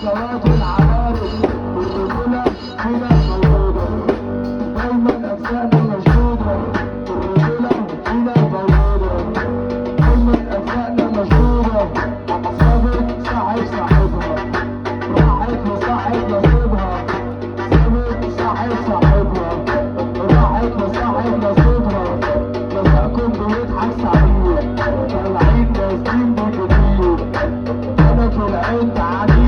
سواد العوارض الرجولة فينا موجودة، دايما أجزائنا مشدودة، الرجولة فينا موجودة، دايما أجزائنا مشدودة، سابت صاحب صاحبها، راحت لصاحب نصيبها، سابت صاحب صاحبها، راحت لصاحب نصيبها، مساكم بيضحك سعيد، طالعين نازلين بجديد، أنا في العين عديد،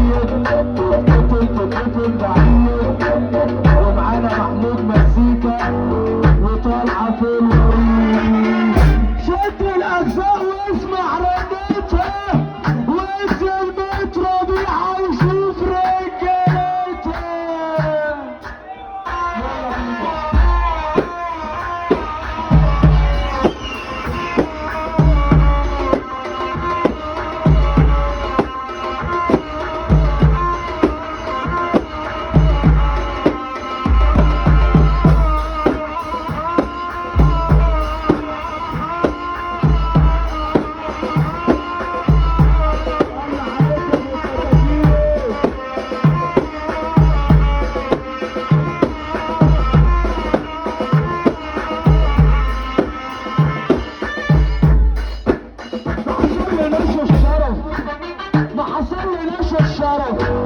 تتقتل بعيد، ومعانا محمود مزيكا وطالعة في الوريد، شد الأجزاء واسمع ردتها، وانزل بيت ربيعة وشوف رجالتها. ما حصل لناش الشرف،